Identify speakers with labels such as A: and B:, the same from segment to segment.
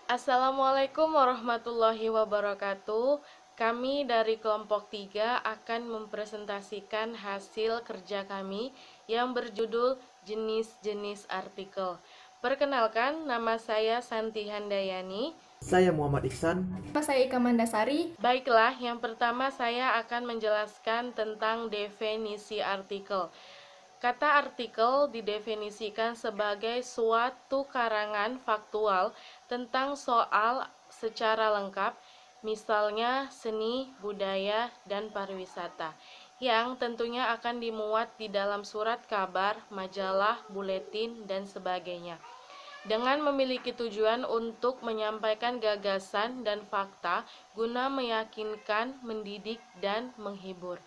A: Assalamualaikum warahmatullahi wabarakatuh. Kami dari kelompok 3 akan mempresentasikan hasil kerja kami yang berjudul jenis-jenis artikel. Perkenalkan, nama saya Santi Handayani.
B: Saya Muhammad Iksan.
C: Saya Ika Mandasari.
A: Baiklah, yang pertama saya akan menjelaskan tentang definisi artikel. Kata artikel didefinisikan sebagai suatu karangan faktual tentang soal secara lengkap, misalnya seni, budaya, dan pariwisata, yang tentunya akan dimuat di dalam surat kabar, majalah, buletin, dan sebagainya. Dengan memiliki tujuan untuk menyampaikan gagasan dan fakta guna meyakinkan, mendidik, dan menghibur.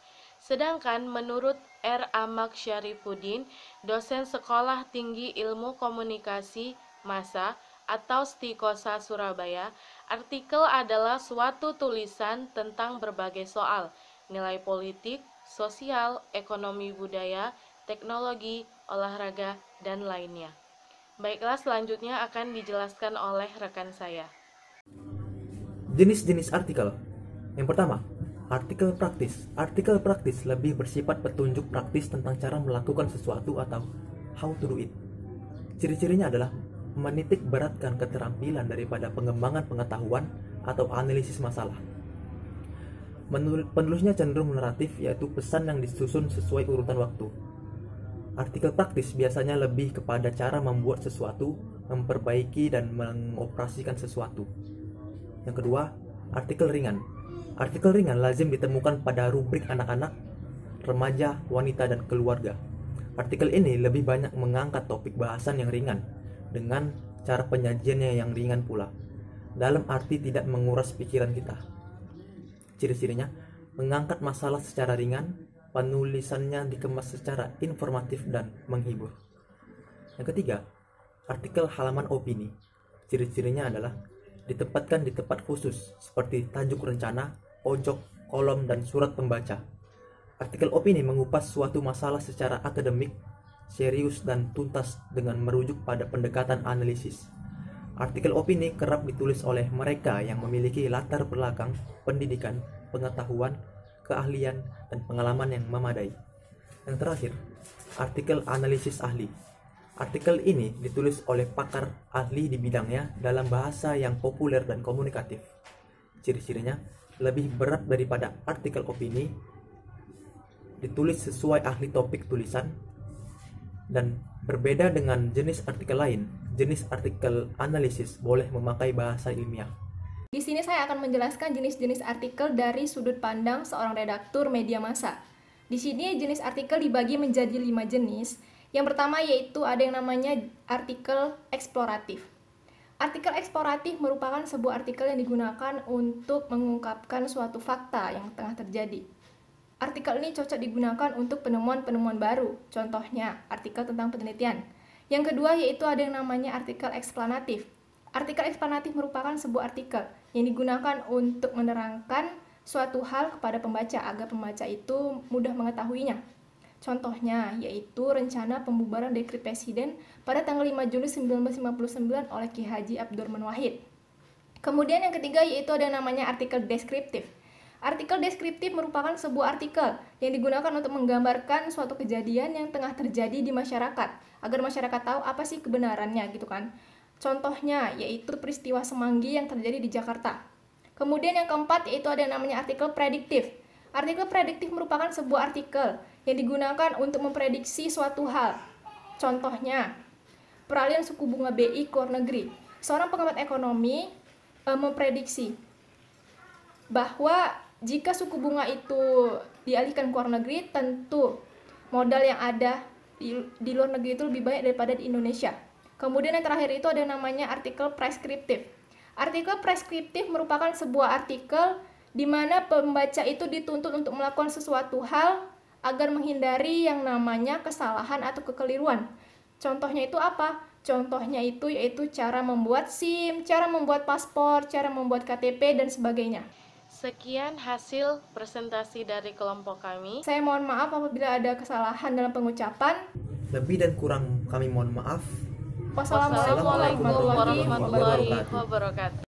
A: Sedangkan menurut R. Amak Syarifuddin, dosen Sekolah Tinggi Ilmu Komunikasi Massa atau Stikosa Surabaya, artikel adalah suatu tulisan tentang berbagai soal, nilai politik, sosial, ekonomi budaya, teknologi, olahraga, dan lainnya. Baiklah, selanjutnya akan dijelaskan oleh rekan saya.
B: Jenis-jenis artikel. Yang pertama, artikel praktis. Artikel praktis lebih bersifat petunjuk praktis tentang cara melakukan sesuatu atau how to do it. Ciri-cirinya adalah menitik beratkan keterampilan daripada pengembangan pengetahuan atau analisis masalah. Penulisnya cenderung naratif, yaitu pesan yang disusun sesuai urutan waktu. Artikel praktis biasanya lebih kepada cara membuat sesuatu, memperbaiki dan mengoperasikan sesuatu. Yang kedua, artikel ringan. Artikel ringan lazim ditemukan pada rubrik anak-anak, remaja, wanita, dan keluarga. Artikel ini lebih banyak mengangkat topik bahasan yang ringan, dengan cara penyajiannya yang ringan pula, dalam arti tidak menguras pikiran kita. Ciri-cirinya, mengangkat masalah secara ringan, penulisannya dikemas secara informatif dan menghibur. Yang ketiga, artikel halaman opini. Ciri-cirinya adalah ditempatkan di tempat khusus seperti tajuk rencana, pojok, kolom, dan surat pembaca. Artikel opini mengupas suatu masalah secara akademik, serius, dan tuntas dengan merujuk pada pendekatan analisis. Artikel opini kerap ditulis oleh mereka yang memiliki latar belakang pendidikan, pengetahuan, keahlian, dan pengalaman yang memadai. Yang terakhir, artikel analisis ahli. Artikel ini ditulis oleh pakar ahli di bidangnya dalam bahasa yang populer dan komunikatif. Ciri-cirinya lebih berat daripada artikel opini, ditulis sesuai ahli topik tulisan, dan berbeda dengan jenis artikel lain. Jenis artikel analisis boleh memakai bahasa ilmiah.
C: Di sini saya akan menjelaskan jenis-jenis artikel dari sudut pandang seorang redaktur media massa. Di sini jenis artikel dibagi menjadi 5 jenis. Yang pertama yaitu ada yang namanya artikel eksploratif. Artikel eksploratif merupakan sebuah artikel yang digunakan untuk mengungkapkan suatu fakta yang tengah terjadi. Artikel ini cocok digunakan untuk penemuan-penemuan baru, contohnya artikel tentang penelitian. Yang kedua yaitu ada yang namanya artikel eksplanatif. Artikel eksplanatif merupakan sebuah artikel yang digunakan untuk menerangkan suatu hal kepada pembaca agar pembaca itu mudah mengetahuinya. Contohnya yaitu rencana pembubaran dekret presiden pada tanggal 5 Juli 1959 oleh Ki Haji Abdurrahman Wahid. Kemudian yang ketiga yaitu ada yang namanya artikel deskriptif. Artikel deskriptif merupakan sebuah artikel yang digunakan untuk menggambarkan suatu kejadian yang tengah terjadi di masyarakat agar masyarakat tahu apa sih kebenarannya gitu kan. Contohnya yaitu peristiwa Semanggi yang terjadi di Jakarta. Kemudian yang keempat yaitu ada yang namanya artikel prediktif. Artikel prediktif merupakan sebuah artikel yang digunakan untuk memprediksi suatu hal. Contohnya, peralihan suku bunga BI ke luar negeri. Seorang pengamat ekonomi memprediksi bahwa jika suku bunga itu dialihkan ke luar negeri, tentu modal yang ada di luar negeri itu lebih banyak daripada di Indonesia. Kemudian yang terakhir itu ada namanya artikel preskriptif. Artikel preskriptif merupakan sebuah artikel di mana pembaca itu dituntut untuk melakukan sesuatu hal agar menghindari yang namanya kesalahan atau kekeliruan. Contohnya itu apa? Contohnya itu yaitu cara membuat SIM, cara membuat paspor, cara membuat KTP, dan sebagainya.
A: Sekian hasil presentasi dari kelompok kami.
C: Saya mohon maaf apabila ada kesalahan dalam pengucapan.
B: Lebih dan kurang kami mohon maaf.
C: Wassalamualaikum warahmatullahi
A: warahmatullahi wabarakatuh.